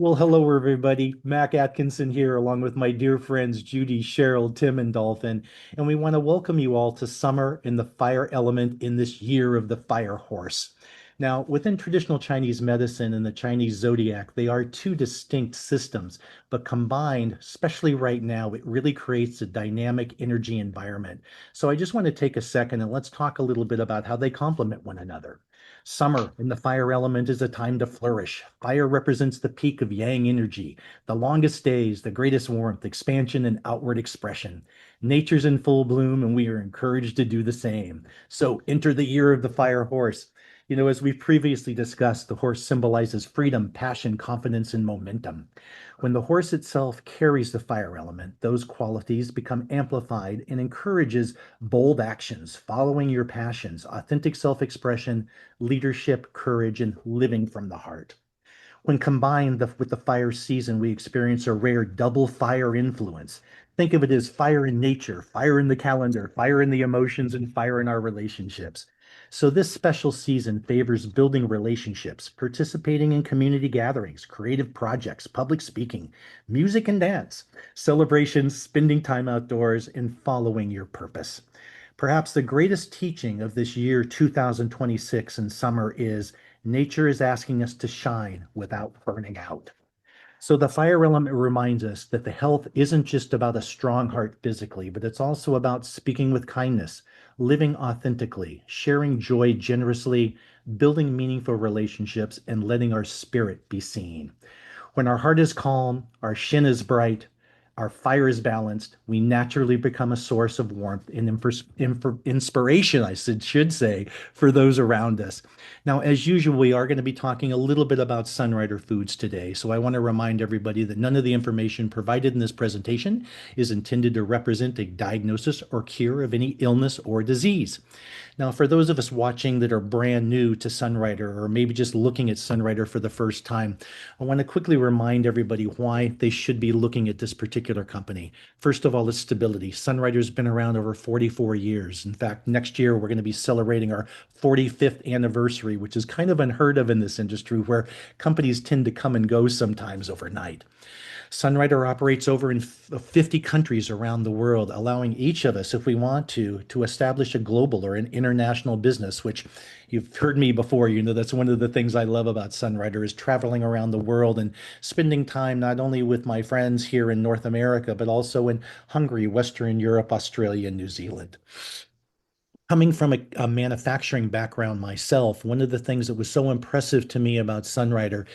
Well, hello, everybody. Mac Atkinson here, along with my dear friends Judy, Cheryl, Tim, and Dolphin. And we want to welcome you all to summer in the fire element in this year of the fire horse. Now, within traditional Chinese medicine and the Chinese zodiac, they are two distinct systems, but combined, especially right now, it really creates a dynamic energy environment. So I just want to take a second and let's talk a little bit about how they complement one another. Summer in the fire element is a time to flourish. Fire represents the peak of yang energy, the longest days, the greatest warmth, expansion, and outward expression. Nature's in full bloom, and we are encouraged to do the same. So enter the year of the fire horse. As we've previously discussed, the horse symbolizes freedom, passion, confidence, and momentum. When the horse itself carries the fire element, those qualities become amplified and encourages bold actions, following your passions, authentic self-expression, leadership, courage, and living from the heart. When combined with the fire season, we experience a rare double fire influence. Think of it as fire in nature, fire in the calendar, fire in the emotions, and fire in our relationships. So, this special season favors building relationships, participating in community gatherings, creative projects, public speaking, music and dance, celebrations, spending time outdoors, and following your purpose. Perhaps the greatest teaching of this year 2026 in summer is nature is asking us to shine without burning out. So the fire element reminds us that the health isn't just about a strong heart physically, but it's also about speaking with kindness, living authentically, sharing joy generously, building meaningful relationships, and letting our spirit be seen. When our heart is calm, our shin is bright, our fire is balanced, we naturally become a source of warmth and inspiration, should say, for those around us. Now, as usual, we are going to be talking a little bit about Sunrider foods today. So I want to remind everybody that none of the information provided in this presentation is intended to represent a diagnosis or cure of any illness or disease. Now, for those of us watching that are brand new to Sunrider or maybe just looking at Sunrider for the first time, I want to quickly remind everybody why they should be looking at this particular company. First of all, its stability. Sunrider's been around over 44 years. In fact, next year we're going to be celebrating our 45th anniversary, which is kind of unheard of in this industry where companies tend to come and go sometimes overnight. Sunrider operates over in 50 countries around the world, allowing each of us, if we want to establish a global or an international business, which you've heard me before. That's one of the things I love about Sunrider is traveling around the world and spending time not only with my friends here in North America, but also in Hungary, Western Europe, Australia, and New Zealand. Coming from a manufacturing background myself, one of the things that was so impressive to me about Sunrider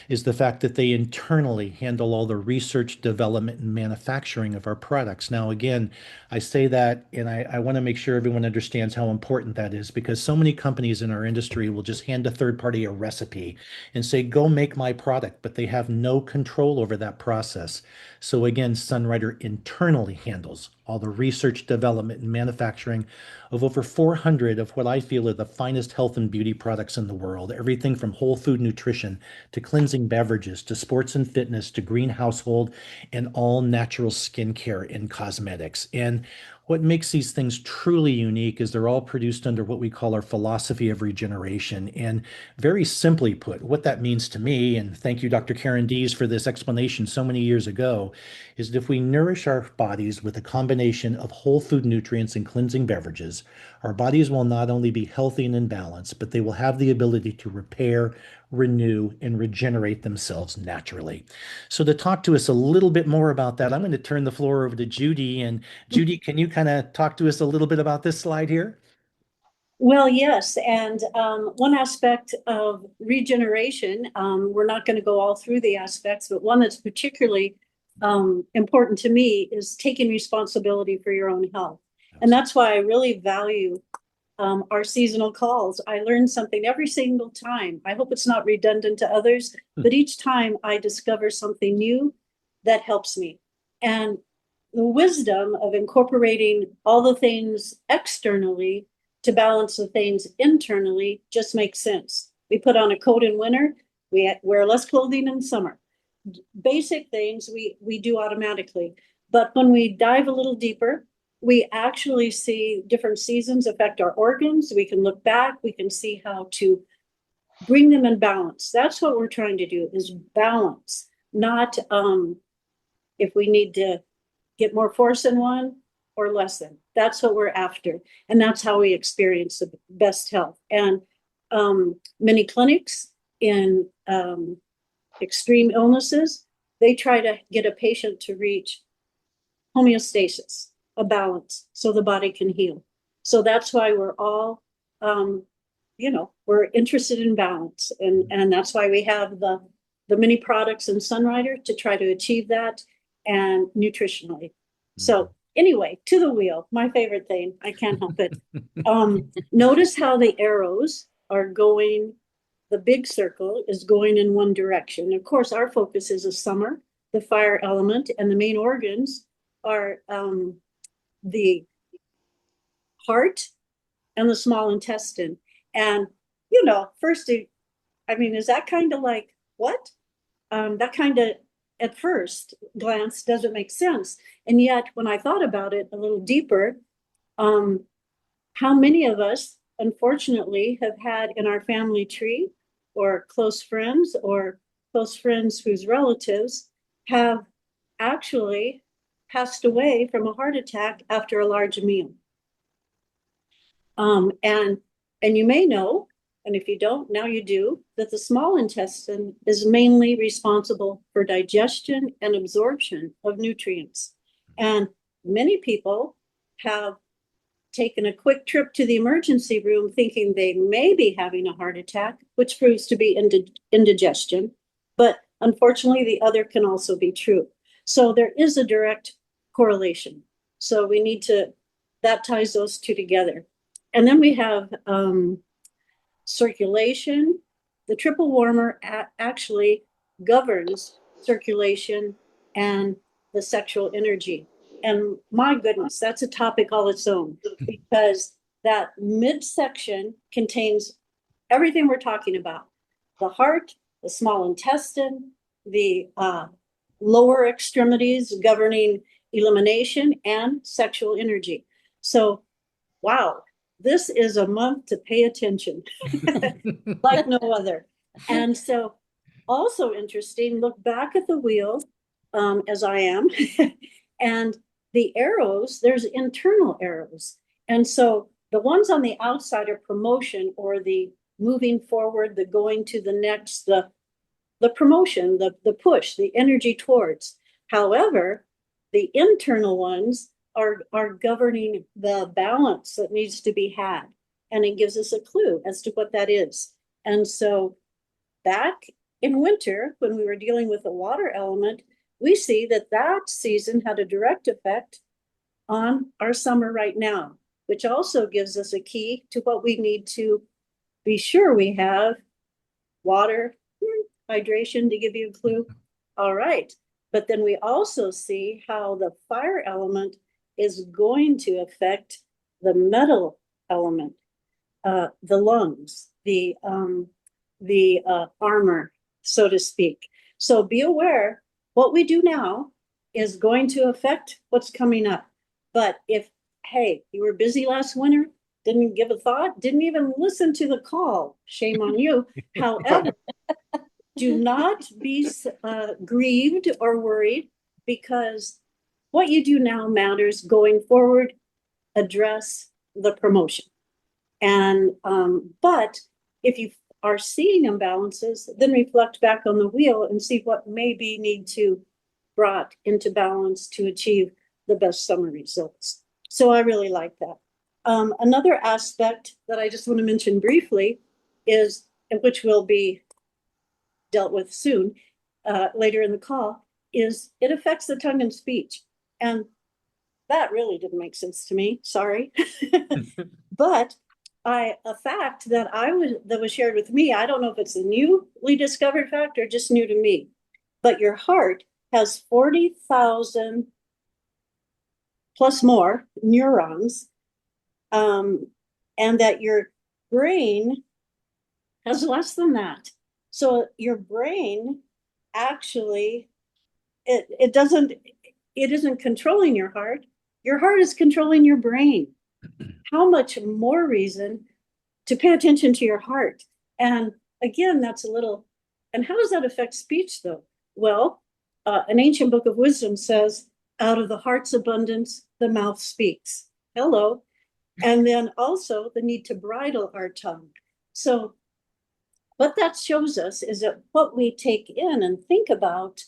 is the fact that they internally handle all the research, development, and manufacturing of our products. Now, again, I say that and I want to make sure everyone understands how important that is because so many companies in our industry will just hand a third party a recipe and say, go make my product, but they have no control over that process. So, again, Sunrider internally handles all the research, development, and manufacturing of over 400 of what I feel are the finest health and beauty products in the world. Everything from whole food nutrition to cleansing beverages to sports and fitness to green household and all natural skincare and cosmetics. And what makes these things truly unique is they're all produced under what we call our philosophy of regeneration. And very simply put, what that means to me, and thank you, Dr. Karen Dees, for this explanation so many years ago, is that if we nourish our bodies with a combination of whole food nutrients and cleansing beverages, our bodies will not only be healthy and in balance, but they will have the ability to repair, renew, and regenerate themselves naturally. So, to talk to us a little bit more about that, I'm going to turn the floor over to Judy. And Judy, can you kind of talk to us a little bit about this slide here? Well, yes. And one aspect of regeneration, we're not going to go all through the aspects, but one that's particularly important to me is taking responsibility for your own health. And that's why I really value our seasonal calls. I learn something every single time. I hope it's not redundant to others, but each time I discover something new that helps me. And the wisdom of incorporating all the things externally to balance the things internally just makes sense. We put on a coat in winter, we wear less clothing in summer. Basic things we do automatically. But when we dive a little deeper, we actually see different seasons affect our organs. We can look back, we can see how to bring them in balance. That's what we're trying to do is balance. not if we need to get more force in one or lessen. That's what we're after. And that's how we experience the best health. And many clinics in extreme illnesses, they try to get a patient to reach homeostasis, a balance, so the body can heal. So that's why we're all, we're interested in balance. And that's why we have the many products in Sunrider to try to achieve that, and nutritionally. So anyway, to the wheel, my favorite thing. I can't help it. Notice how the arrows are going. The big circle is going in one direction. Of course, our focus is a summer, the fire element, and the main organs are the heart and the small intestine. And, first, is that kind of like, what? That kind of, at first glance, doesn't make sense. And yet, when I thought about it a little deeper, how many of us, unfortunately, have had in our family tree, or close friends whose relatives have actually passed away from a heart attack after a large meal. And you may know, and if you don't, now you do, that the small intestine is mainly responsible for digestion and absorption of nutrients. And many people have taken a quick trip to the emergency room thinking they may be having a heart attack, which proves to be indigestion. But unfortunately, the other can also be true. So there is a direct correlation. So we need to, that ties those two together. And then we have circulation. The triple warmer actually governs circulation and the sexual energy. And my goodness, that's a topic all its own, because that midsection contains everything we're talking about: the heart, the small intestine, the lower extremities governing elimination, and sexual energy. So, wow, this is a month to pay attention like no other. And so, also interesting, look back at the wheel, as I am, and the arrows, there's internal arrows. And so the ones on the outside are promotion, or the moving forward, the going to the next, the promotion, the push, the energy towards. However, the internal ones are governing the balance that needs to be had. And it gives us a clue as to what that is. And so back in winter, when we were dealing with the water element, we see that that season had a direct effect on our summer right now, which also gives us a key to what we need to be sure we have: water, hydration, to give you a clue. All right. But then we also see how the fire element is going to affect the metal element, the lungs, the armor, so to speak. So be aware, what we do now is going to affect what's coming up. But if, hey, you were busy last winter, didn't give a thought, didn't even listen to the call, shame on you. However, do not be grieved or worried, because what you do now matters going forward. Address the promotion. And but if you are seeing imbalances, then reflect back on the wheel and see what maybe need to brought into balance to achieve the best summer results. So I really like that. Another aspect that I just want to mention briefly is, which will be dealt with soon, later in the call, is it affects the tongue and speech. And that really didn't make sense to me, sorry. But a fact that was shared with me, I don't know if it's a newly discovered fact or just new to me, but your heart has 40,000 plus more neurons, and that your brain has less than that. So your brain actually, it isn't controlling your heart. Your heart is controlling your brain. How much more reason to pay attention to your heart? And again, that's a little, and how does that affect speech though? Well, an ancient book of wisdom says, out of the heart's abundance, the mouth speaks. Hello. And then also the need to bridle our tongue. So what that shows us is that what we take in and think about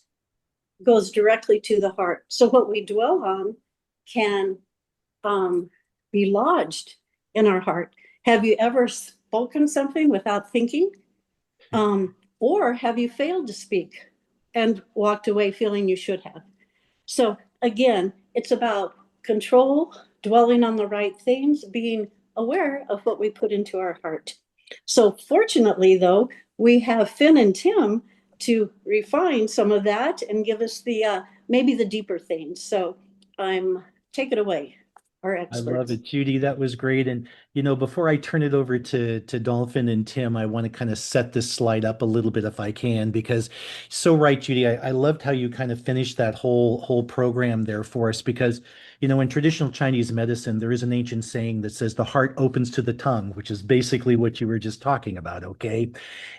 goes directly to the heart. So what we dwell on can be lodged in our heart. Have you ever spoken something without thinking? Or have you failed to speak and walked away feeling you should have? So again, it's about control, dwelling on the right things, being aware of what we put into our heart. So fortunately, though, we have Finn and Tim to refine some of that and give us the maybe the deeper things. So take it away, our I love experts. it, Judy. That was great. And before I turn it over to Dolphin and Tim, I want to kind of set this slide up a little bit if I can, because so right, Judy. I loved how you kind of finished that whole program there for us, because in traditional Chinese medicine, there is an ancient saying that says the heart opens to the tongue, which is basically what you were just talking about, okay?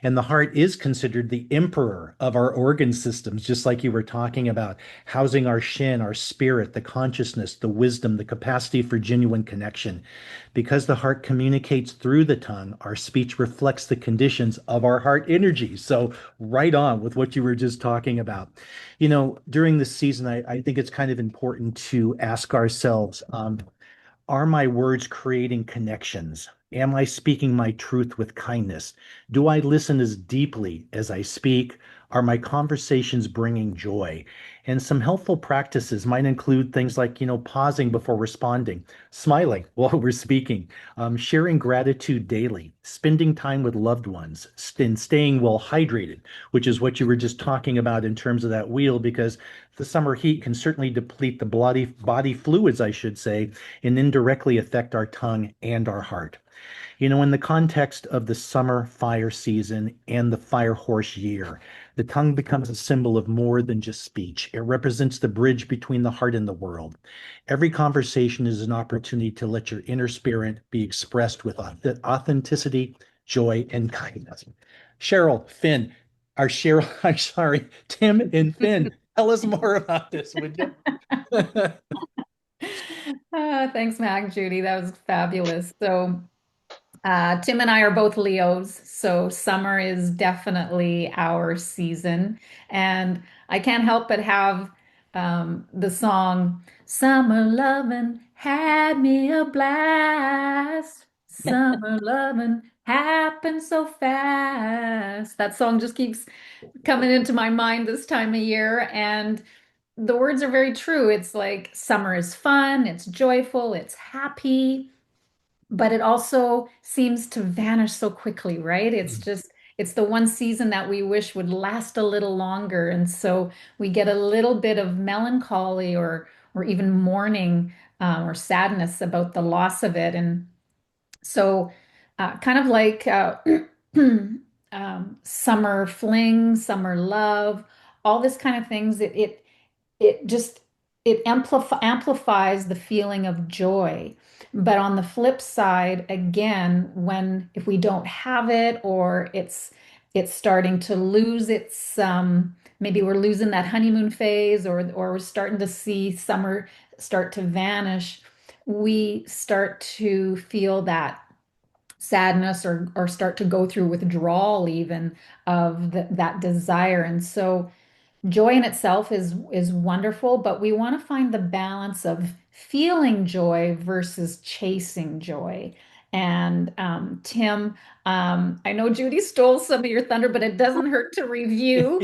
And the heart is considered the emperor of our organ systems, just like you were talking about, housing our shin, our spirit, the consciousness, the wisdom, the capacity for genuine connection. Because the heart communicates through the tongue, our speech reflects the conditions of our heart energy. So, right on with what you were just talking about. During this season, I think it's kind of important to ask ourselves, are my words creating connections? Am I speaking my truth with kindness? Do I listen as deeply as I speak? Are my conversations bringing joy? And some helpful practices might include things like, pausing before responding, smiling while we're speaking, sharing gratitude daily, spending time with loved ones, and staying well hydrated, which is what you were just talking about in terms of that wheel, because the summer heat can certainly deplete the body fluids, I should say, and indirectly affect our tongue and our heart. In the context of the summer fire season and the fire horse year, the tongue becomes a symbol of more than just speech. It represents the bridge between the heart and the world. Every conversation is an opportunity to let your inner spirit be expressed with authenticity, joy, and kindness. Cheryl, Finn, Cheryl, I'm sorry, Tim and Finn, tell us more about this, would you? Thanks, Mac, Judy. That was fabulous. So, Tim and I are both Leos, so summer is definitely our season. And I can't help but have the song Summer Lovin' had me a blast. Summer lovin' happened so fast. That song just keeps coming into my mind this time of year. And the words are very true. It's like summer is fun, it's joyful, it's happy, but it also seems to vanish so quickly, right? It's the one season that we wish would last a little longer. And so we get a little bit of melancholy or even mourning or sadness about the loss of it. And so kind of like summer fling, summer love, all this kind of things, it just it amplifies the feeling of joy. But on the flip side, again, if we don't have it, or it's starting to lose its maybe we're losing that honeymoon phase, or we're starting to see summer start to vanish, we start to feel that sadness, or start to go through withdrawal even of that desire. And so joy in itself is wonderful, but we want to find the balance of feeling joy versus chasing joy. And Tim, I know Judy stole some of your thunder, but it doesn't hurt to review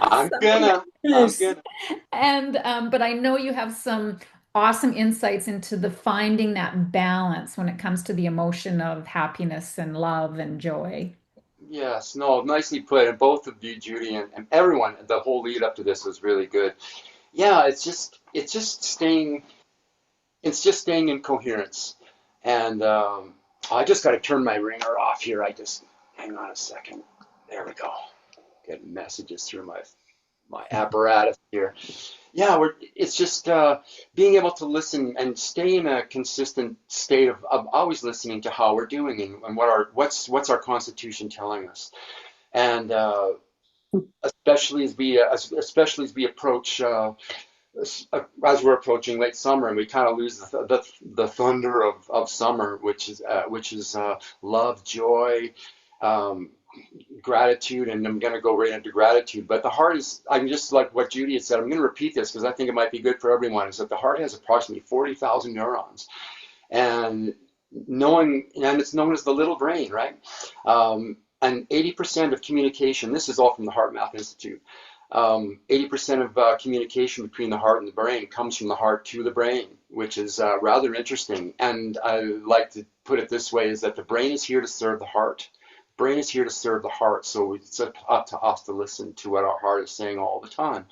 I'm some of gonna, I'm Yes. gonna. and but I know you have some awesome insights into the finding that balance when it comes to the emotion of happiness and love and joy. Yes, no, nicely put. And both of you, Judy, and everyone, the whole lead up to this was really good. Yeah, it's just staying in coherence. And I just got to turn my ringer off here. Hang on a second. There we go. Getting messages through my apparatus here. Yeah, it's just being able to listen and stay in a consistent state of always listening to how we're doing and what's our constitution telling us. And especially as we approach as we're approaching late summer, and we kind of lose the thunder of summer, which is love, joy, um, gratitude, and I'm going to go right into gratitude. But the heart is, I'm just like what Judy had said, I'm going to repeat this because I think it might be good for everyone, is that the heart has approximately 40,000 neurons. And and it's known as the little brain, right? And 80% of communication, this is all from the Heart Math Institute, 80% of communication between the heart and the brain comes from the heart to the brain, which is rather interesting. And I like to put it this way, is that the brain is here to serve the heart. The brain is here to serve the heart. So it's up to us to listen to what our heart is saying all the time.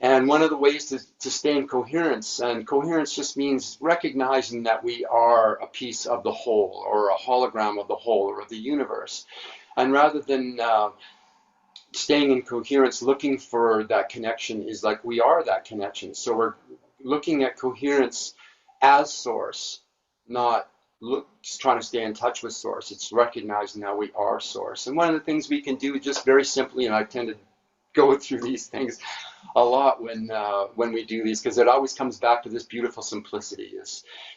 And one of the ways to stay in coherence, and coherence just means recognizing that we are a piece of the whole, or a hologram of the whole, or of the universe. And rather than staying in coherence, looking for that connection, is like we are that connection. So we're looking at coherence as source, not just trying to stay in touch with source. It's recognizing that we are source. And one of the things we can do, just very simply, and I tend to go through these things a lot when we do these, because it always comes back to this beautiful simplicity,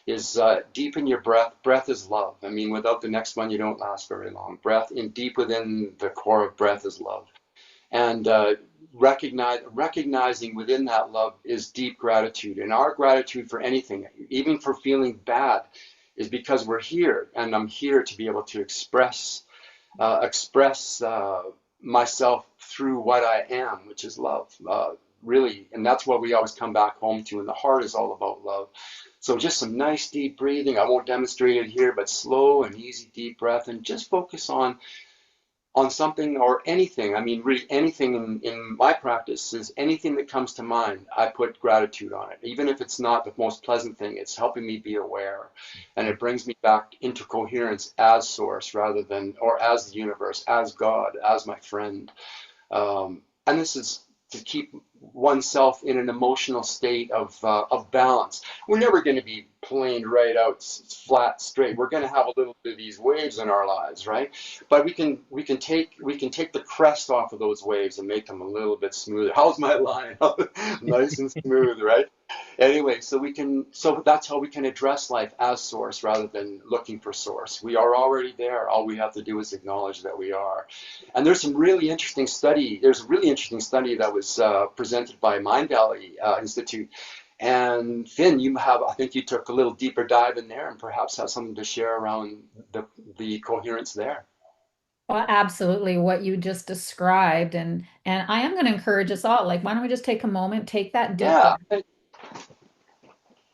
is deepen your breath. Breath is love. I mean, without the next one, you don't last very long. Breath, in deep within the core of breath, is love. And recognizing within that love is deep gratitude. And our gratitude for anything, even for feeling bad, is because we're here, and I'm here to be able to express myself through what I am, which is love, really. And that's what we always come back home to. And the heart is all about love. So just some nice deep breathing. I won't demonstrate it here, but slow and easy deep breath, and just focus on something or anything. I mean, really anything in my practice is anything that comes to mind. I put gratitude on it. Even if it's not the most pleasant thing, it's helping me be aware. And it brings me back into coherence as source rather than, or as the universe, as God, as my friend. And this is to keep oneself in an emotional state of balance. We're never going to be planed right out flat straight. We're going to have a little bit of these waves in our lives, right? But we can take the crest off of those waves and make them a little bit smoother. How's my line? Nice and smooth, right? Anyway, so that's how we can address life as source rather than looking for source. We are already there. All we have to do is acknowledge that we are. And there's a really interesting study that was presented by Mind Valley Institute. And Finn, I think you took a little deeper dive in there and perhaps have something to share around the coherence there. Well, absolutely what you just described. And I am going to encourage us all, like, why don't we just take a moment, take that deep Yeah. breath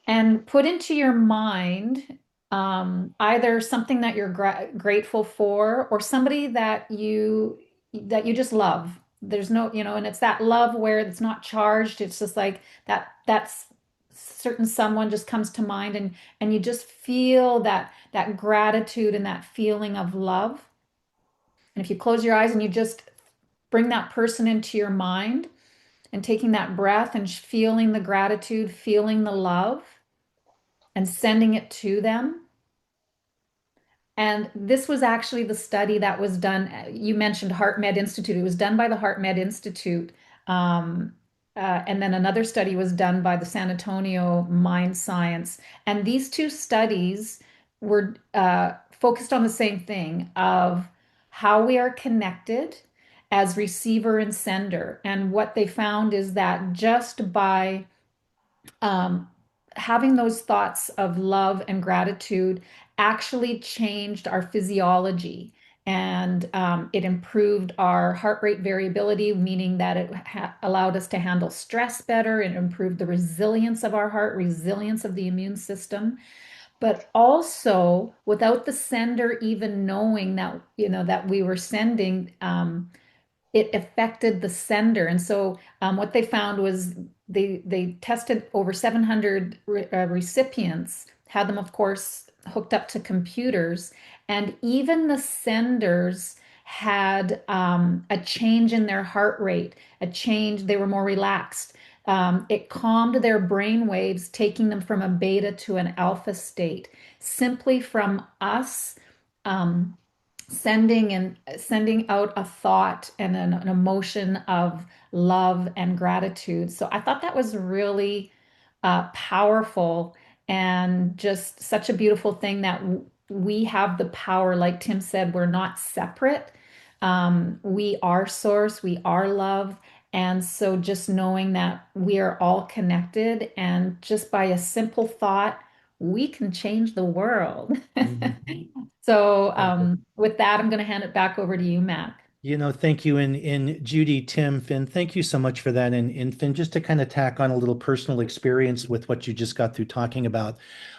and put into your mind either something that you're grateful for or somebody that you just love. There's no, and it's that love where it's not charged. It's just like that's certain someone just comes to mind, and you just feel that gratitude and that feeling of love. And if you close your eyes and you just bring that person into your mind and taking that breath and feeling the gratitude, feeling the love and sending it to them. And this was actually the study that was done. You mentioned HeartMed Institute. It was done by the HeartMed Institute. Um, and then another study was done by the San Antonio Mind Science. And these two studies were focused on the same thing of how we are connected as receiver and sender. And what they found is that just by um, having those thoughts of love and gratitude actually changed our physiology, and it improved our heart rate variability, meaning that it allowed us to handle stress better and improved the resilience of our heart, resilience of the immune system. But also, without the sender even knowing that we were sending, it affected the sender. And so what they found was they tested over 700 recipients, had them, of course, hooked up to computers, and even the senders had a change in their heart rate, a change. They were more relaxed. It calmed their brain waves, taking them from a beta to an alpha state, simply from us sending out a thought and an emotion of love and gratitude. So I thought that was really powerful and just such a beautiful thing that we have the power. Like Tim said, we're not separate. We are source, we are love. And so just knowing that we are all connected and just by a simple thought, we can change the world. Mhm. So, with that, I'm going to hand it back over to you, Matt. Thank you. And Judy, Tim, Finn, thank you so much for that. And Finn, just to kind of tack on a little personal experience with what you just got through talking about.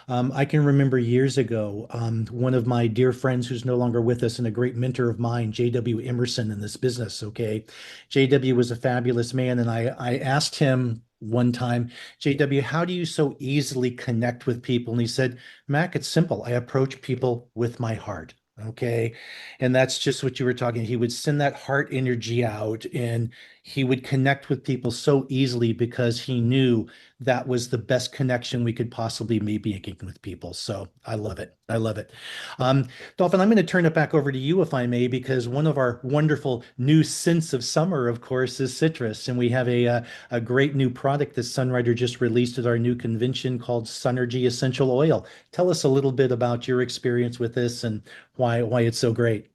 I can remember years ago, one of my dear friends who's no longer with us and a great mentor of mine, J.W. Emerson in this business. Okay. JW was a fabulous man. And I asked him one time, JW, how do you so easily connect with people? And he said, Mac, it's simple. I approach people with my heart. Okay. And that's just what you were talking. He would send that heart energy out and he would connect with people so easily because he knew that was the best connection we could possibly be making with people. So I love it. I love it. Um, Dolphin, I'm going to turn it back over to you if I may, because one of our wonderful new scents of summer, of course, is citrus. And we have a great new product that Sunrider just released at our new convention called Sunergy Essential Oil. Tell us a little bit about your experience with this and why it's so great.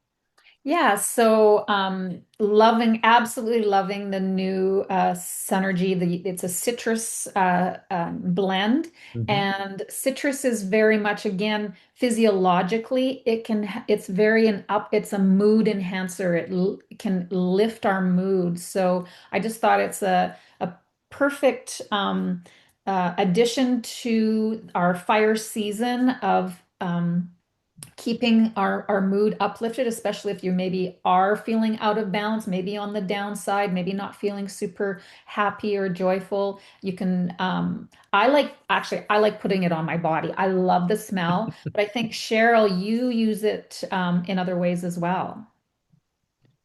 Yeah, so absolutely loving the new Synergy. It's a citrus blend, Mhm. and citrus is very much again physiologically it's very it's a mood enhancer. Can lift our mood. So I just thought it's a perfect addition to our fire season of keeping our mood uplifted, especially if you maybe are feeling out of balance, maybe on the downside, maybe not feeling super happy or joyful. You can, I like putting it on my body. I love the smell, but I think Cheryl, you use it in other ways as well.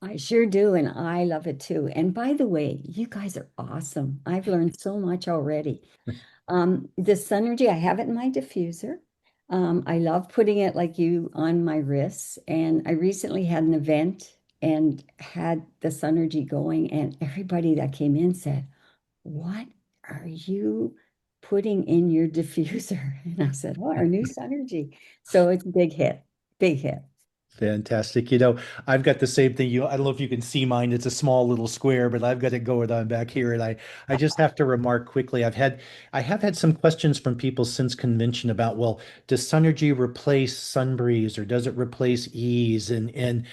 I sure do, and I love it too. And by the way, you guys are awesome. I've learned so much already. The Synergy, I have it in my diffuser. I love putting it like you on my wrists. And I recently had an event and had the Synergy going, and everybody that came in said, "What are you putting in your diffuser?" And I said, "Oh, our new Synergy." So it's a big hit, big hit. Fantastic. I've got the same thing. I don't know if you can see mine. It's a small little square, but I've got it going on back here. And I just have to remark quickly. I have had some questions from people since convention about, well, does Synergy replace Sunbreeze or does it replace Ease? And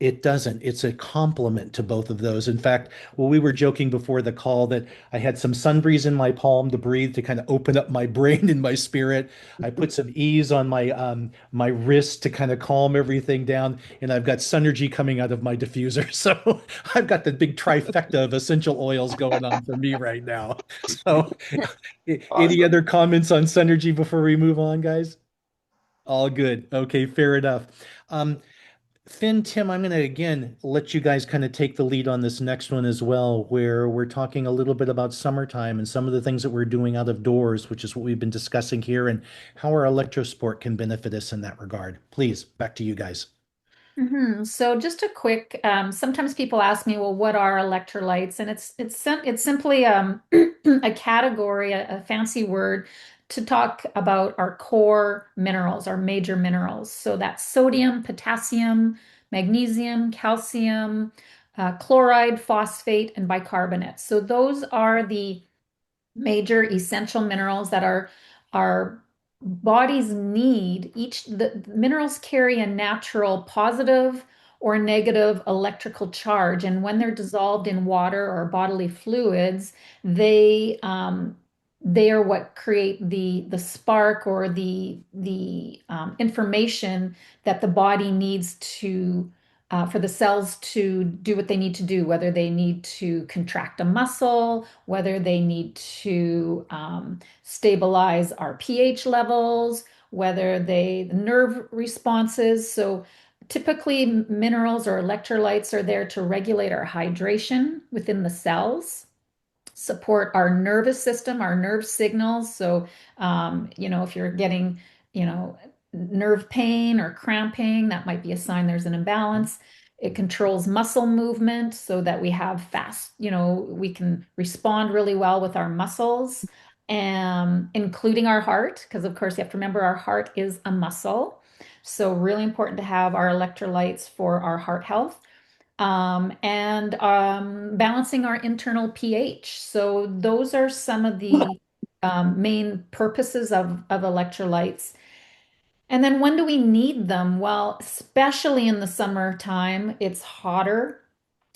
it doesn't. It's a complement to both of those. In fact, well, we were joking before the call that I had some Sunbreeze in my palm to breathe to kind of open up my brain and my spirit. I put some Ease on my wrist to kind of calm everything down. And I've got Synergy coming out of my diffuser. So I've got the big trifecta of essential oils going on for me right now. So any Awesome. other comments on Synergy before we move on, guys? All good. Okay, fair enough. Um, Finn, Tim, I'm going to again let you guys kind of take the lead on this next one as well, where we're talking a little bit about summertime and some of the things that we're doing out of doors, which is what we've been discussing here, and how our electrosport can benefit us in that regard. Please, back to you guys. So just a quick, sometimes people ask me, well, what are electrolytes? And it's simply a category, a fancy word to talk about our core minerals, our major minerals. So that's sodium, potassium, magnesium, calcium, chloride, phosphate, and bicarbonate. So those are the major essential minerals that our bodies need. Each the minerals carry a natural positive or negative electrical charge, and when they're dissolved in water or bodily fluids, they are what create the spark or the information that the body needs to for the cells to do what they need to do, whether they need to contract a muscle, whether they need to stabilize our pH levels, whether the nerve responses. So typically minerals or electrolytes are there to regulate our hydration within the cells, support our nervous system, our nerve signals. So, if you're getting, you know, nerve pain or cramping, that might be a sign there's an imbalance. It controls muscle movement so that we have fast, we can respond really well with our muscles, including our heart, because of course you have to remember our heart is a muscle. So really important to have our electrolytes for our heart health. And balancing our internal pH. So those are some of the main purposes of electrolytes. And then when do we need them? Well, especially in the summertime, it's hotter.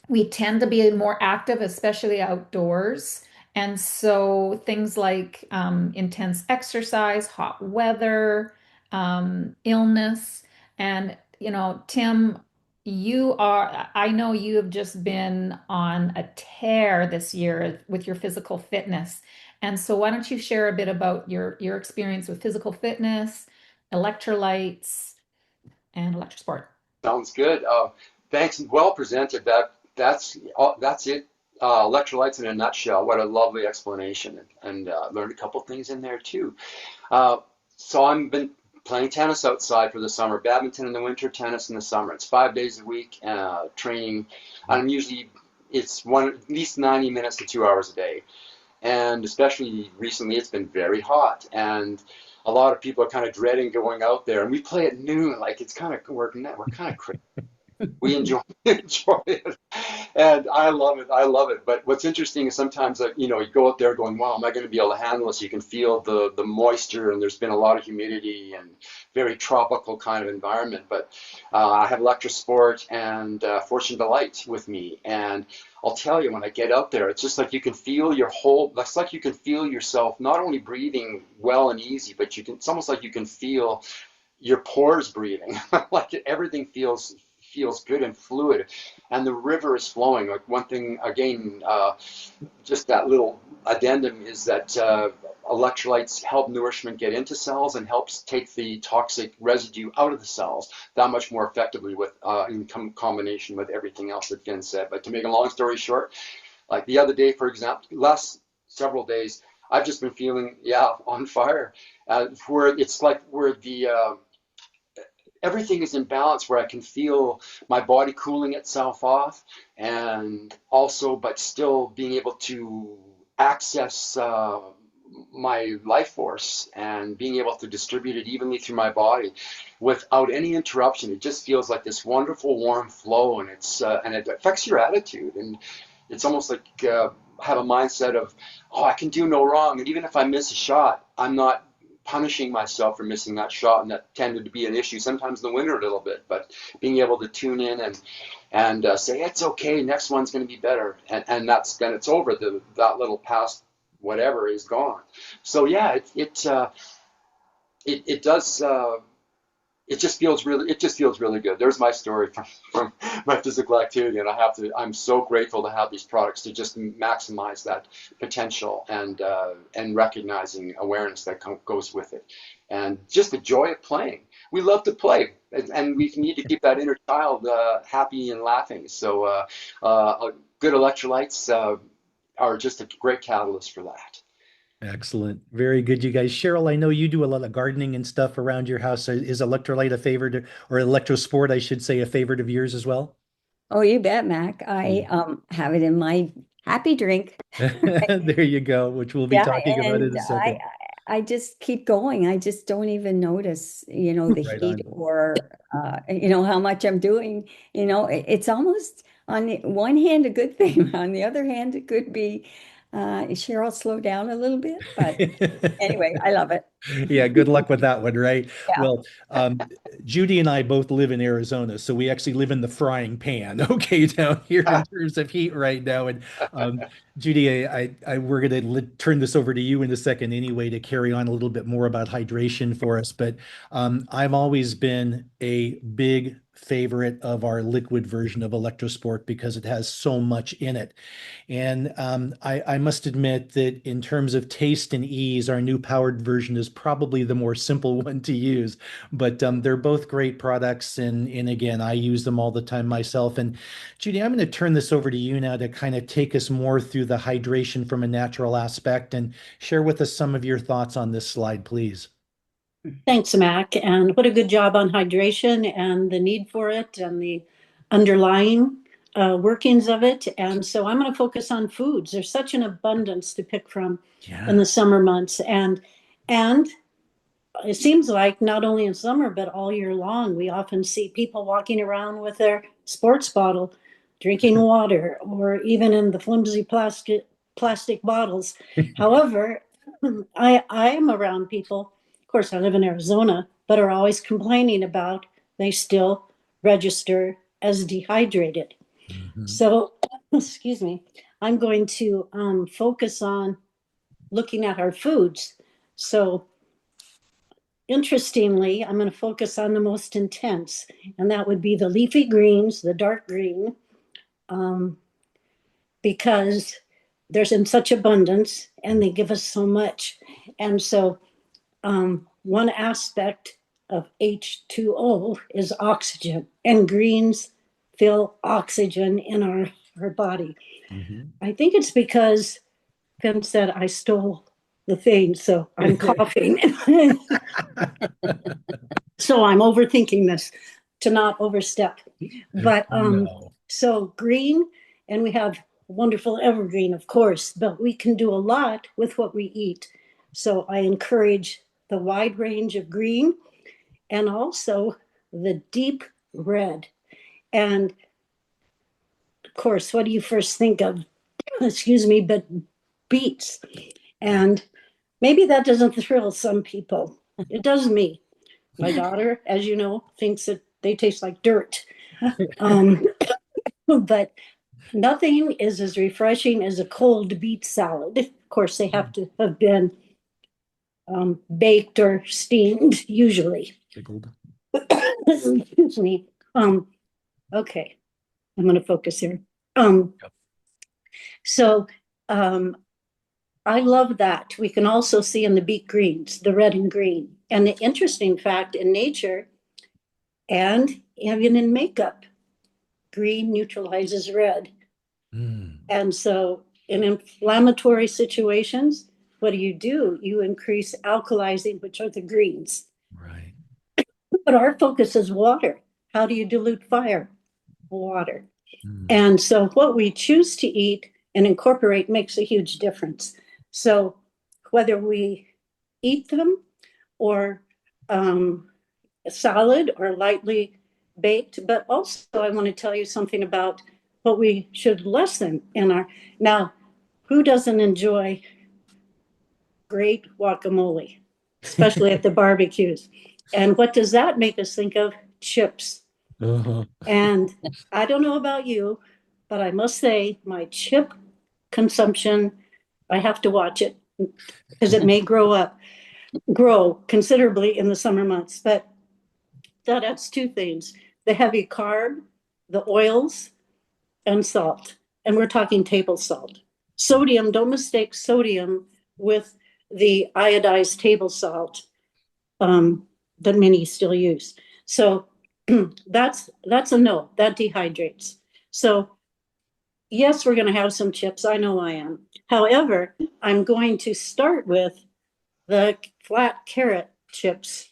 We tend to be more active, especially outdoors. And so things like intense exercise, hot weather, illness, and Tim, I know you have just been on a tear this year with your physical fitness. And so why don't you share a bit about your experience with physical fitness, electrolytes, and electrosport? Sounds good. Thanks. Well presented. That's it. Electrolytes in a nutshell. What a lovely explanation, and learned a couple things in there too. Uh, so I've been playing tennis outside for the summer, badminton in the winter, tennis in the summer. It's 5 days a week, training. I'm usually it's at least 90 minutes to 2 hours a day. And especially recently, it's been very hot, and a lot of people are kind of dreading going out there. And we play at noon, like it's kind of we're kind of crazy. We enjoy enjoy it, and I love it. I love it. But what's interesting is sometimes you go out there going, "Wow, am I going to be able to handle this?" You can feel the moisture, and there's been a lot of humidity and very tropical kind of environment. But I have Electrosport and Fortune Delight with me, and I'll tell you, when I get out there, it's just like you can feel your whole. It's like you can feel yourself not only breathing well and easy, but you can. It's almost like you can feel your pores breathing. Like everything feels good and fluid, and the river is flowing. Like one thing again, just that little addendum is that electrolytes help nourishment get into cells and helps take the toxic residue out of the cells that much more effectively with combination with everything else that Finn said. But to make a long story short, like the other day, for example, last several days, I've just been feeling on fire. Where it's like where the everything is in balance, where I can feel my body cooling itself off, and also, but still being able to access my life force and being able to distribute it evenly through my body without any interruption. It just feels like this wonderful warm flow, and it affects your attitude, and it's almost like have a mindset of, oh, I can do no wrong, and even if I miss a shot, I'm not punishing myself for missing that shot, and that tended to be an issue sometimes in the winter a little bit. But being able to tune in and say it's okay, next one's going to be better, and then it's over. That little past whatever is gone. So yeah, it does. It just feels really good. There's my story from my physical activity, and I'm so grateful to have these products to just maximize that potential and recognizing awareness that goes with it, and just the joy of playing. We love to play, and we need to keep that inner child happy and laughing. So good electrolytes are just a great catalyst for that. Excellent. Very good, you guys. Cheryl, I know you do a lot of gardening and stuff around your house. Is electrolyte a favorite, or electrosport, I should say, a favorite of yours as well? Oh, you bet, Mac. I have it in my happy drink. There you go, which we'll be Yeah, talking about in and a I second. I just keep going. I just don't even notice, the Right heat on. or how much I'm doing. It's almost on the one hand a good thing. On the other hand, it could be Cheryl, slow down a little bit. But anyway, I love it. Yeah, good luck with that one, right? Yeah. Well, Judy and I both live in Arizona, so we actually live in the frying pan, okay, down here in terms of heat right now. And Judy, we're going to turn this over to you in a second anyway to carry on a little bit more about hydration for us. But I've always been a big favorite of our liquid version of Electrosport because it has so much in it. And I must admit that in terms of taste and ease, our new powered version is probably the more simple one to use. But they're both great products. And again, I use them all the time myself. And Judy, I'm going to turn this over to you now to kind of take us more through the hydration from a natural aspect and share with us some of your thoughts on this slide, please. Thanks, Mac. And what a good job on hydration and the need for it and the underlying workings of it. And so I'm going to focus on foods. There's such an abundance to pick from in the Yeah. summer months. And it seems like not only in summer, but all year long, we often see people walking around with their sports bottle, drinking water, or even in the flimsy plastic bottles. However, I am around people, of course, I live in Arizona, but are always complaining about they still register as dehydrated. Mhm. So, excuse me, I'm going to focus on looking at our foods. So, interestingly, I'm going to focus on the most intense, and that would be the leafy greens, the dark green, um, because there's in such abundance and they give us so much. And so, one aspect of H2O is oxygen, and greens fill oxygen in our body. Mhm. I think it's because Pim said I stole the thing, so I'm coughing. So I'm overthinking this to not overstep. But No. so green, and we have wonderful evergreen, of course, but we can do a lot with what we eat. So I encourage the wide range of green and also the deep red. And of course, what do you first think of? Excuse me, but beets. And maybe that doesn't thrill some people. It does me. My daughter, as you know, thinks that they taste like dirt. Um, but nothing is as refreshing as a cold beet salad. Of course, they have to have been baked or steamed, usually. Pickled. Excuse me. Okay, I'm going to focus here. Um, Yep. so um, I love that. We can also see in the beet greens, the red and green. And the interesting fact in nature and even in makeup, green neutralizes red. Mm, And so in inflammatory situations, what do? You increase alkalizing, which are the greens. right. But our focus is water. How do you dilute fire? Water. Mm, And so what we choose to eat and incorporate makes a huge difference. So whether we eat them or solid or lightly baked, but also I want to tell you something about what we should lessen in our, now, who doesn't enjoy great guacamole, especially at the barbecues? And what does that make us think of? Chips. uh-huh. And I don't know about you, but I must say my chip consumption, I have to watch it because it may grow considerably in the summer months. But that's two things: the heavy carb, the oils, and salt. And we're talking table salt. Sodium, don't mistake sodium with the iodized table salt that many still use. So that's a no, that dehydrates. So yes, we're going to have some chips. I know I am. However, I'm going to start with the flat carrot chips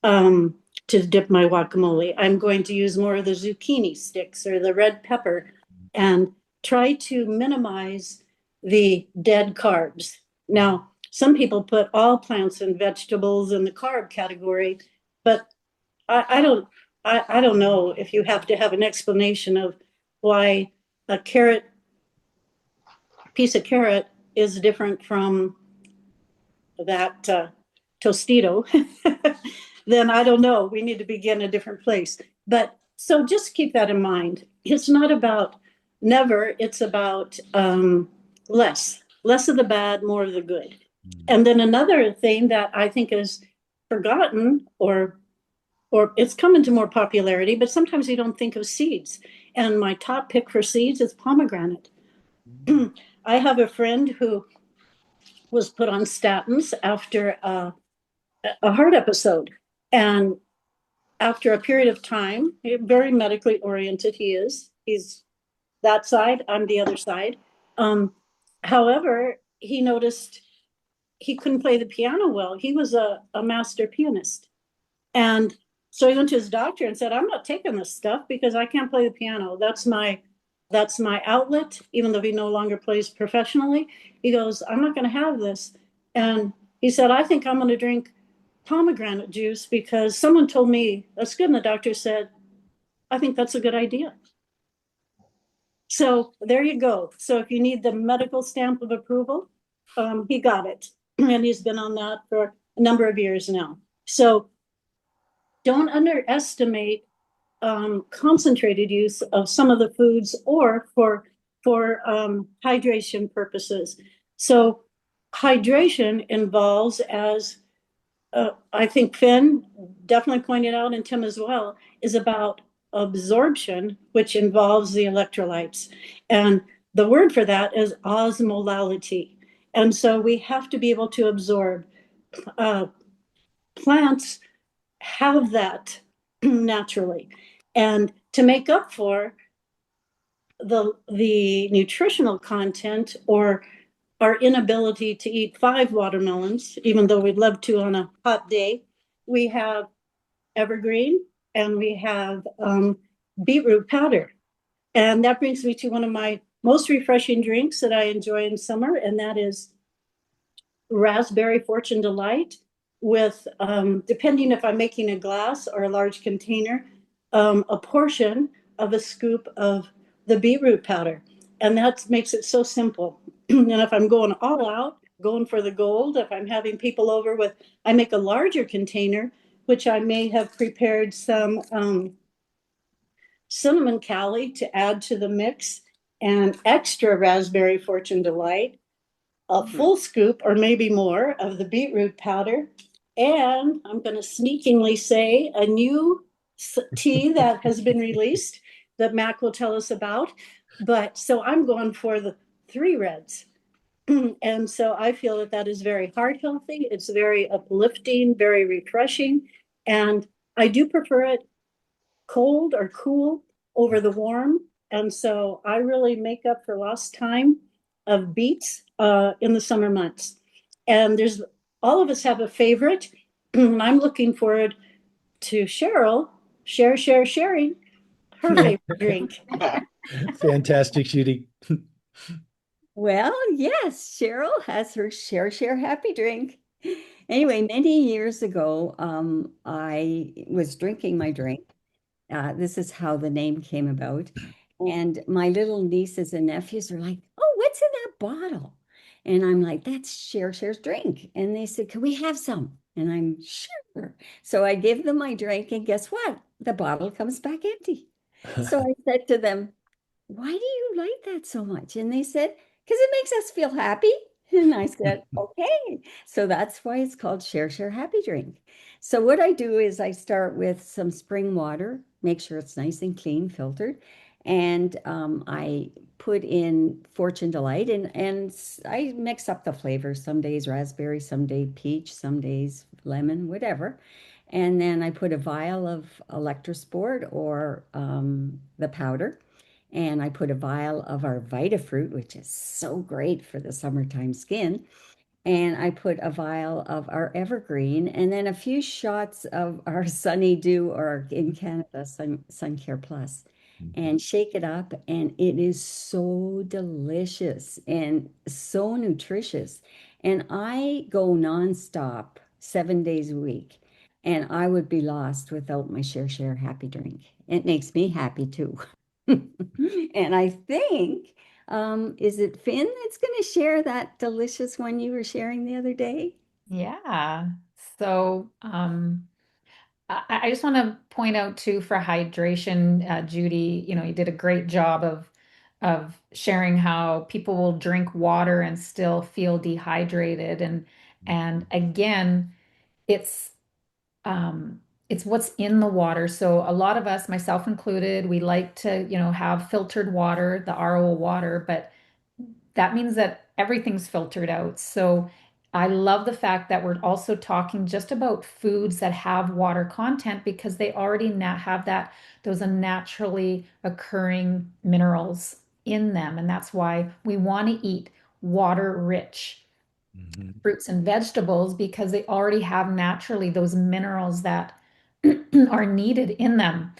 um, to dip my guacamole. I'm going to use more of the zucchini sticks or the red pepper and try to minimize the dead carbs. Now, some people put all plants and vegetables in the carb category, but I don't I don't know if you have to have an explanation of why a carrot piece of carrot is different from that Tostito, then I don't know. We need to begin a different place. But so just keep that in mind. It's not about never, it's about less of the bad, more of the good. Mm. And then another thing that I think is forgotten or it's come into more popularity, but sometimes you don't think of seeds. And my top pick for seeds is pomegranate. I have a friend who was put on statins after a heart episode. And after a period of time, very medically oriented he is. He's that side, I'm the other side. Um, however, he noticed he couldn't play the piano well. He was a master pianist. And so he went to his doctor and said, I'm not taking this stuff because I can't play the piano. That's my outlet, even though he no longer plays professionally. He goes, I'm not going to have this. And he said, I think I'm going to drink pomegranate juice because someone told me that's good. And the doctor said, I think that's a good idea. So there you go. So if you need the medical stamp of approval, he got it. And he's been on that for a number of years now. So don't underestimate concentrated use of some of the foods or for hydration purposes. So hydration involves, as I think Finn definitely pointed out, and Tim as well, is about absorption, which involves the electrolytes. And the word for that is osmolality. And so we have to be able to absorb. Uh, Plants have that naturally. And to make up for the nutritional content or our inability to eat 5 watermelons, even though we'd love to on a hot day, we have evergreen and we have beetroot powder. And that brings me to one of my most refreshing drinks that I enjoy in summer, and that is raspberry Fortune Delight with, depending if I'm making a glass or a large container, a portion of a scoop of the beetroot powder. And that makes it so simple. And if I'm going all out, going for the gold, if I'm having people over with, I make a larger container, which I may have prepared some cinnamon cali to add to the mix and extra raspberry Fortune Delight, a full scoop or maybe more of the beetroot powder. And I'm going to sneakingly say a new tea that has been released that Mac will tell us about. But so I'm going for the 3 reds. And so I feel that that is very heart healthy. It's very uplifting, very refreshing. And I do prefer it cold or cool over the warm. And so I really make up for lost time of beets in the summer months. And there's all of us have a favorite. I'm looking forward to Cheryl sharing her favorite drink. Fantastic, Judy. Well, yes, Cheryl has her share happy drink. Anyway, many years ago, I was drinking my drink. This is how the name came about. And my little nieces and nephews are like, "Oh, what's in that bottle?" And I'm like, "That's Cher's drink." And they said, "Can we have some?" And I'm sure. So I give them my drink, and guess what? The bottle comes back empty. So I said to them, "Why do you like that so much?" And they said, "Because it makes us feel happy." And I said, "Okay." So that's why it's called Share Happy Drink. So what I do is I start with some spring water, make sure it's nice and clean, filtered, and I put in Fortune Delight, and I mix up the flavors. Some days raspberry, some day peach, some days lemon, whatever. And then I put a vial of Electrosport or the powder, and I put a vial of our Vitafruit, which is so great for the summertime skin. And I put a vial of our Evergreen, and then a few shots of our Sunny Dew, or in Canada, Sun Care Plus, and shake it up. And it is so delicious and so nutritious. And I go nonstop 7 days a week, and I would be lost without my Share Happy Drink. It makes me happy too. And I think, is it Finn that's going to share that delicious one you were sharing the other day? Yeah. So, I just want to point out too for hydration, Judy, you did a great job of sharing how people will drink water and still feel dehydrated. And again, it's it's what's in the water. So a lot of us, myself included, we like to, have filtered water, the RO water, but that means that everything's filtered out. So I love the fact that we're also talking just about foods that have water content because they already have those are naturally occurring minerals in them. And that's why we want to eat water rich Mhm. fruits and vegetables because they already have naturally those minerals that are needed in them.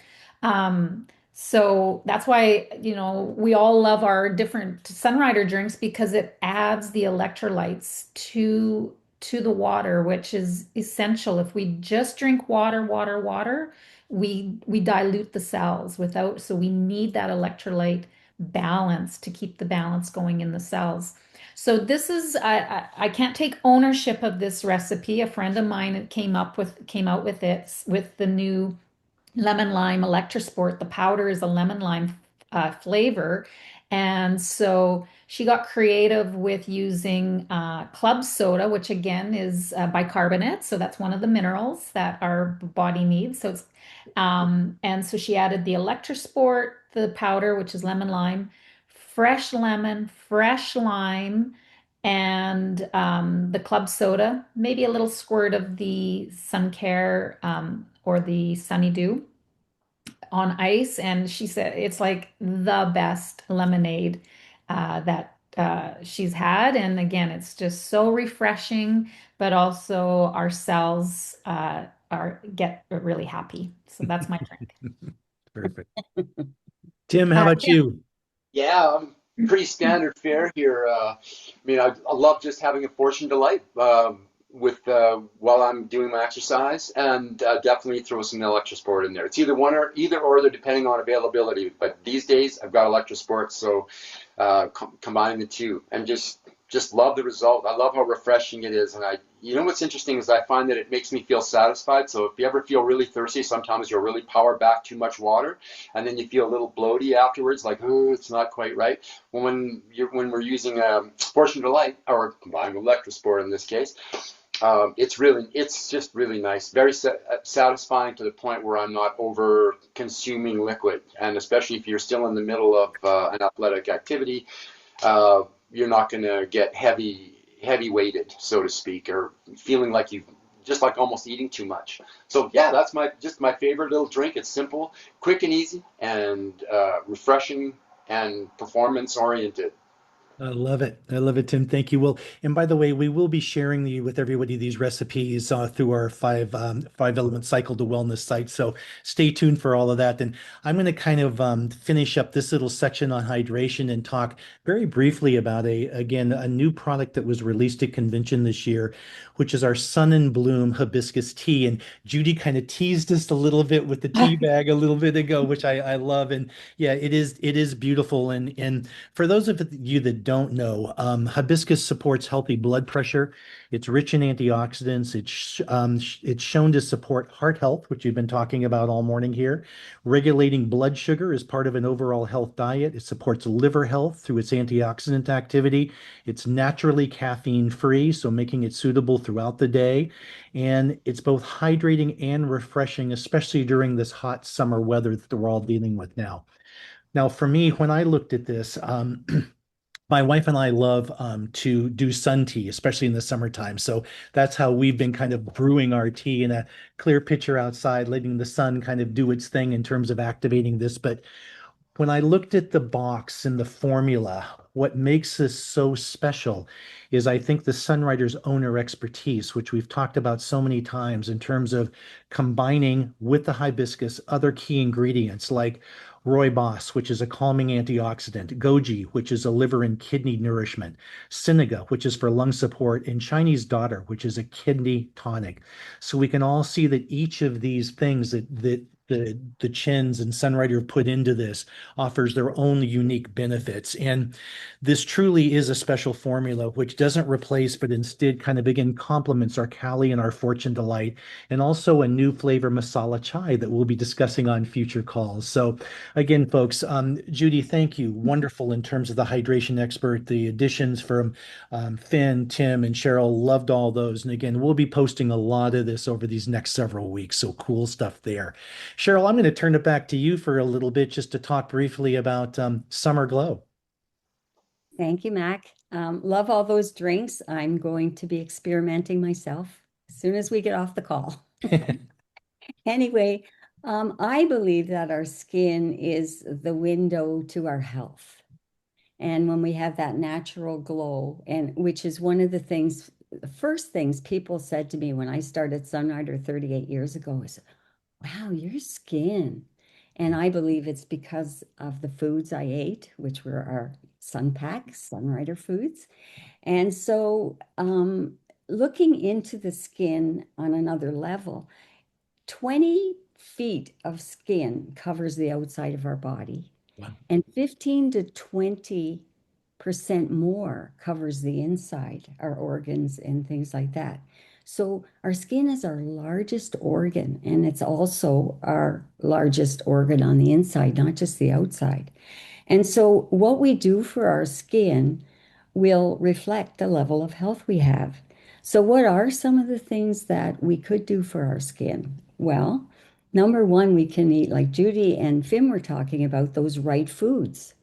Um, so that's why, we all love our different Sunrider drinks because it adds the electrolytes to the water, which is essential. If we just drink water, water, water, we dilute the cells without, so we need that electrolyte balance to keep the balance going in the cells. So this is I can't take ownership of this recipe. A friend of mine came out with it with the new lemon lime Electrosport. The powder is a lemon lime flavor. And so she got creative with using club soda, which again is bicarbonate. So that's one of the minerals that our body needs. And so she added the Electrosport, the powder, which is lemon lime, fresh lemon, fresh lime, and the club soda, maybe a little squirt of the Sun Care or the Sunny Dew on ice, and she said it's like the best lemonade that she's had. And again, it's just so refreshing, but also our cells are get really happy. So that's my drink. Perfect. Tim, how about Tim. you? Yeah, I'm pretty standard fare here. I love just having a portion delight with while I'm doing my exercise, and definitely throw some Electrosport in there. It's either or, they're depending on availability. But these days, I've got Electrosport, so combining the two, and just love the result. I love how refreshing it is, and what's interesting is I find that it makes me feel satisfied. So if you ever feel really thirsty, sometimes you'll really power back too much water, and then you feel a little bloaty afterwards, like, oh, it's not quite right. Well, when we're using Portion Delight, or combined with Electrosport in this case, it's just really nice, very satisfying to the point where I'm not over consuming liquid, and especially if you're still in the middle of an athletic activity, you're not going to get heavy weighted, so to speak, or feeling like you just like almost eating too much. So yeah, that's my favorite little drink. It's simple, quick and easy, and refreshing and performance oriented. I love it. I love it, Tim. Thank you. Well, and by the way, we will be sharing with everybody these recipes through our five element cycle to wellness site. So stay tuned for all of that. And I'm going to kind of finish up this little section on hydration and talk very briefly about a new product that was released at convention this year, which is our Sun and Bloom hibiscus tea. And Judy kind of teased us a little bit with the tea bag a little bit ago, which I love. And yeah, it is beautiful. And for those of you that don't know, hibiscus supports healthy blood pressure. It's rich in antioxidants. It's shown to support heart health, which you've been talking about all morning here. Regulating blood sugar is part of an overall health diet. It supports liver health through its antioxidant activity. It's naturally caffeine free, so making it suitable throughout the day. And it's both hydrating and refreshing, especially during this hot summer weather that we're all dealing with now. Now, for me, when I looked at this, my wife and I love to do sun tea, especially in the summertime. So that's how we've been kind of brewing our tea in a clear pitcher outside, letting the sun kind of do its thing in terms of activating this. But when I looked at the box and the formula, what makes this so special is I think the Sunrider's owner expertise, which we've talked about so many times in terms of combining with the hibiscus other key ingredients like rooibos, which is a calming antioxidant, goji, which is a liver and kidney nourishment, Sinaga, which is for lung support, and Chinese daughter, which is a kidney tonic. So we can all see that each of these things that the Chins and Sunrider put into this offers their own unique benefits. And this truly is a special formula, which doesn't replace, but instead kind of again complements our Cali and our Fortune Delight, and also a new flavor masala chai that we'll be discussing on future calls. So again, folks, Judy, thank you. Wonderful in terms of the hydration expert, the additions from Finn, Tim, and Cheryl. Loved all those. And again, we'll be posting a lot of this over these next several weeks. So cool stuff there. Cheryl, I'm going to turn it back to you for a little bit just to talk briefly about Summer Glow. Thank you, Mac. Love all those drinks. I'm going to be experimenting myself as soon as we get off the call. Anyway, I believe that our skin is the window to our health. And when we have that natural glow, and which is one of the things, the first things people said to me when I started Sunrider 38 years ago is, wow, your skin. And I believe it's because of the foods I ate, which were our Sunpack, Sunrider foods. And so, looking into the skin on another level, 20 feet of skin covers the outside of our body, Wow. and 15 to 20% more covers the inside, our organs and things like that. So our skin is our largest organ, and it's also our largest organ on the inside, not just the outside. And so what we do for our skin will reflect the level of health we have. So what are some of the things that we could do for our skin? Well, number one, we can eat, like Judy and Finn were talking about, those right foods,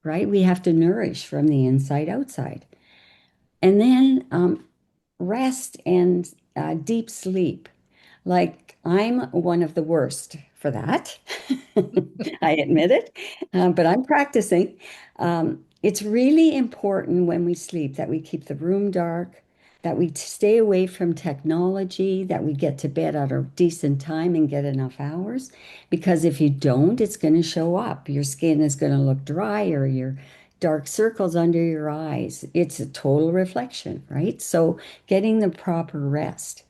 right? We have to nourish from the inside outside. And then rest and deep sleep. Like, I'm one of the worst for that. I admit it, but I'm practicing. It's really important when we sleep that we keep the room dark, that we stay away from technology, that we get to bed at a decent time and get enough hours. Because if you don't, it's going to show up. Your skin is going to look dry, or your dark circles under your eyes. It's a total reflection, right? So getting the proper rest.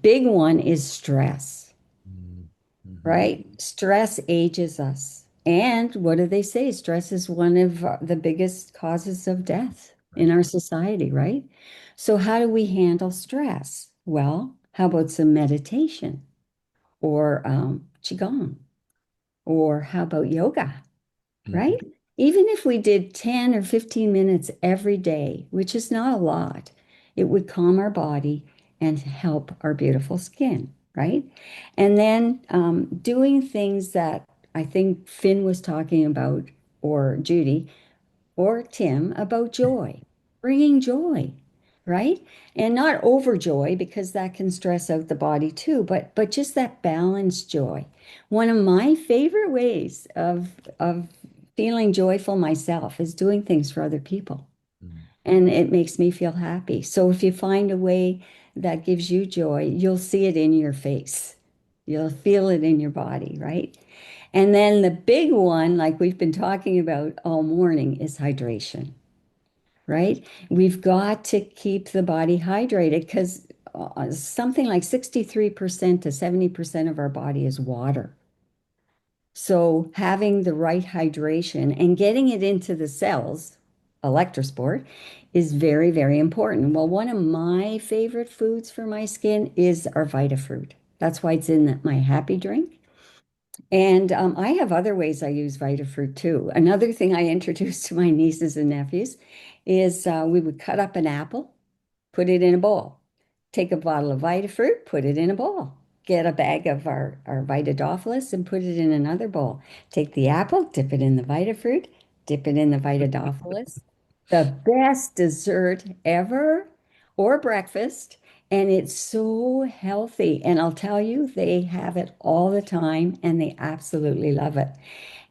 Big one is stress, Mm-hmm. right? Stress ages us. And what do they say? Stress is one of the biggest causes of death in Right. our society, right? So, how do we handle stress? Well, how about some meditation or Qigong? Or how about yoga? Mhm. Right? Even if we did 10 or 15 minutes every day, which is not a lot, it would calm our body and help our beautiful skin, right? And then doing things that I think Finn was talking about, or Judy, or Tim, about joy, bringing joy, right? And not overjoy, because that can stress out the body too, but just that balanced joy. One of my favorite ways of feeling joyful myself is doing things for other people, Mm. and it makes me feel happy. So if you find a way that gives you joy, you'll see it in your face. You'll feel it in your body, right? And then the big one, like we've been talking about all morning, is hydration, right? We've got to keep the body hydrated, because something like 63% to 70% of our body is water. So having the right hydration and getting it into the cells, electrosport, is very, very important. Well, one of my favorite foods for my skin is our Vitafruit. That's why it's in my happy drink. And I have other ways I use Vitafruit too. Another thing I introduced to my nieces and nephews is we would cut up an apple, put it in a bowl. Take a bottle of Vitafruit, put it in a bowl. Get a bag of our Vitadophilus and put it in another bowl. Take the apple, dip it in the Vitafruit, dip it in the Vitadophilus. The best dessert ever, or breakfast. And it's so healthy. And I'll tell you, they have it all the time and they absolutely love it.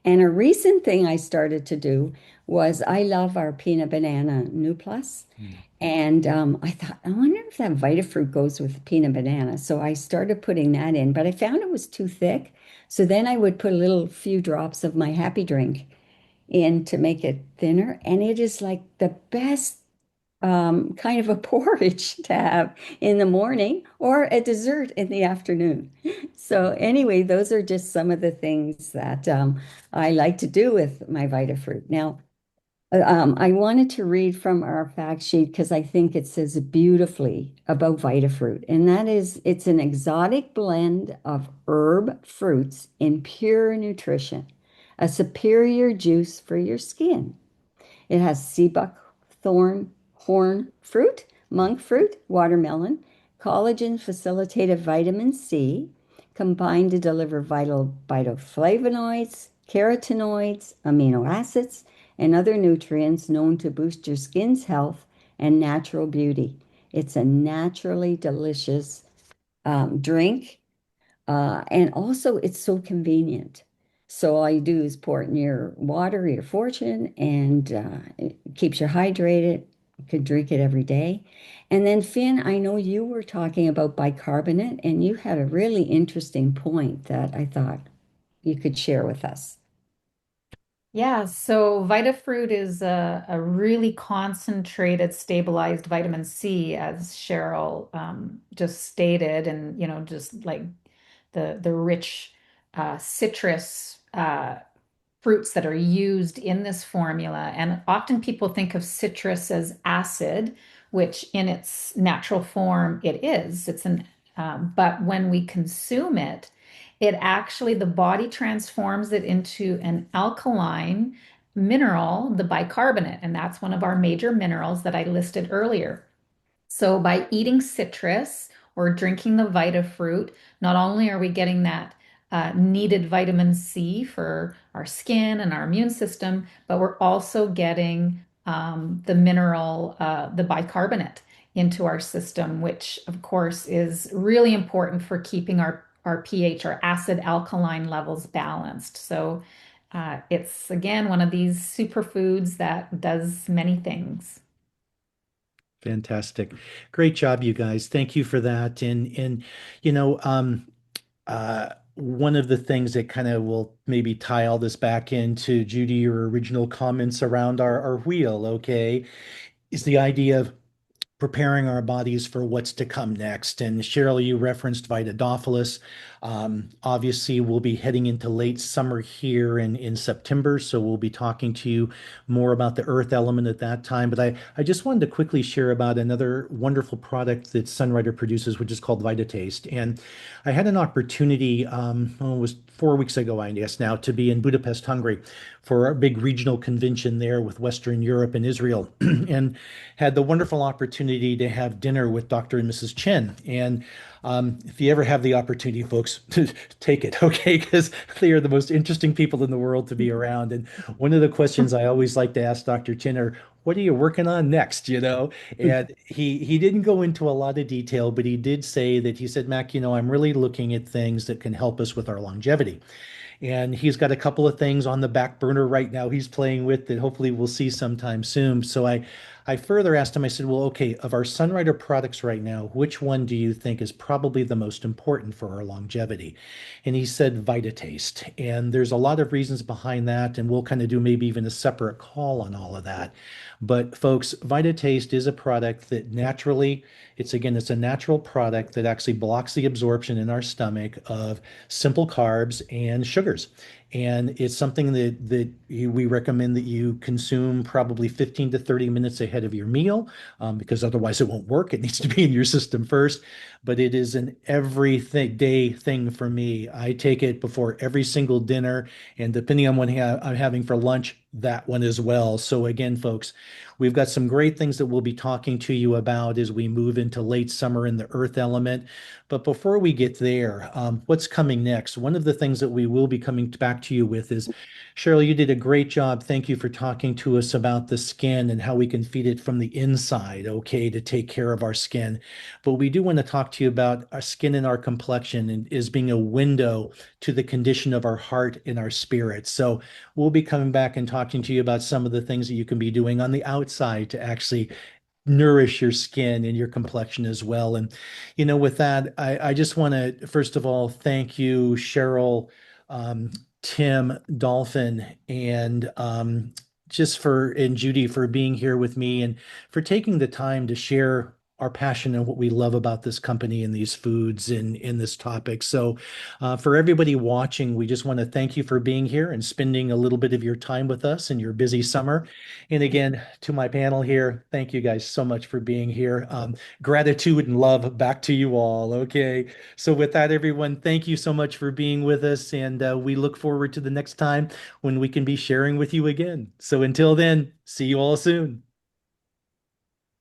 And a recent thing I started to do was, I love our peanut banana new plus. Mm. And I thought, I wonder if that Vitafruit goes with peanut banana. So I started putting that in, but I found it was too thick. So then I would put a little few drops of my happy drink in to make it thinner. And it is like the best kind of a porridge to have in the morning, or a dessert in the afternoon. So anyway, those are just some of the things that I like to do with my Vitafruit. Now, I wanted to read from our fact sheet because I think it says beautifully about Vitafruit, and that is, it's an exotic blend of herb fruits in pure nutrition, a superior juice for your skin. It has sea buckthorn horn fruit, monk fruit, watermelon, collagen facilitated vitamin C, combined to deliver vital phytoflavonoids, carotenoids, amino acids, and other nutrients known to boost your skin's health and natural beauty. It's a naturally delicious drink, and also it's so convenient. So all you do is pour it in your water, your fortune, and it keeps you hydrated. You could drink it every day. And then Finn, I know you were talking about bicarbonate, and you had a really interesting point that I thought you could share with us. Yeah, so Vitafruit is a really concentrated, stabilized vitamin C, as Cheryl just stated, and just like the rich citrus fruits that are used in this formula. And often people think of citrus as acid, which in its natural form it is. But when we consume it, it actually, the body transforms it into an alkaline mineral, the bicarbonate. And that's one of our major minerals that I listed earlier. So by eating citrus or drinking the Vita fruit, not only are we getting that needed vitamin C for our skin and our immune system, but we're also getting the mineral, the bicarbonate into our system, which of course is really important for keeping our pH, our acid alkaline levels balanced. So it's again one of these superfoods that does many things. Fantastic. Great job, you guys. Thank you for that. And you know, one of the things that kind of will maybe tie all this back into Judy, your original comments around our wheel, okay, is the idea of preparing our bodies for what's to come next. And Cheryl, you referenced Vitadophilus. Obviously, we'll be heading into late summer here in September, so we'll be talking to you more about the earth element at that time. But I just wanted to quickly share about another wonderful product that Sunrider produces, which is called VitaTaste. And I had an opportunity, it was 4 weeks ago, I guess now, to be in Budapest, Hungary for our big regional convention there with Western Europe and Israel, and had the wonderful opportunity to have dinner with Dr. and Mrs. Chen. And if you ever have the opportunity, folks, to take it, okay? Because they are the most interesting people in the world to be around. And one of the questions I always like to ask Dr. Chen are, what are you working on next? And he didn't go into a lot of detail, but he did say that he said, Mac, I'm really looking at things that can help us with our longevity. And he's got a couple of things on the back burner right now he's playing with that hopefully we'll see sometime soon. So I further asked him, I said, well, okay, of our Sunrider products right now, which one do you think is probably the most important for our longevity? And he said VitaTaste. And there's a lot of reasons behind that. And we'll kind of do maybe even a separate call on all of that. But folks, VitaTaste is a product that naturally, it's a natural product that actually blocks the absorption in our stomach of simple carbs and sugars. And it's something that we recommend that you consume probably 15 to 30 minutes ahead of your meal, because otherwise it won't work. It needs to be in your system first. But it is an every day thing for me. I take it before every single dinner, and depending on what I'm having for lunch, that one as well. So again, folks, we've got some great things that we'll be talking to you about as we move into late summer in the earth element. But before we get there, what's coming next? One of the things that we will be coming back to you with is, Cheryl, you did a great job. Thank you for talking to us about the skin and how we can feed it from the inside, okay, to take care of our skin. But we do want to talk to you about our skin and our complexion and is being a window to the condition of our heart and our spirit. So we'll be coming back and talking to you about some of the things that you can be doing on the outside to actually nourish your skin and your complexion as well. And, with that, I just want to, first of all, thank you, Cheryl, um, Tim, Dolphin, and and Judy for being here with me and for taking the time to share our passion and what we love about this company and these foods in this topic. So, for everybody watching, we just want to thank you for being here and spending a little bit of your time with us in your busy summer. And again, to my panel here, thank you guys so much for being here. Gratitude and love back to you all. Okay. So, with that, everyone, thank you so much for being with us. And we look forward to the next time when we can be sharing with you again. So, until then, see you all soon.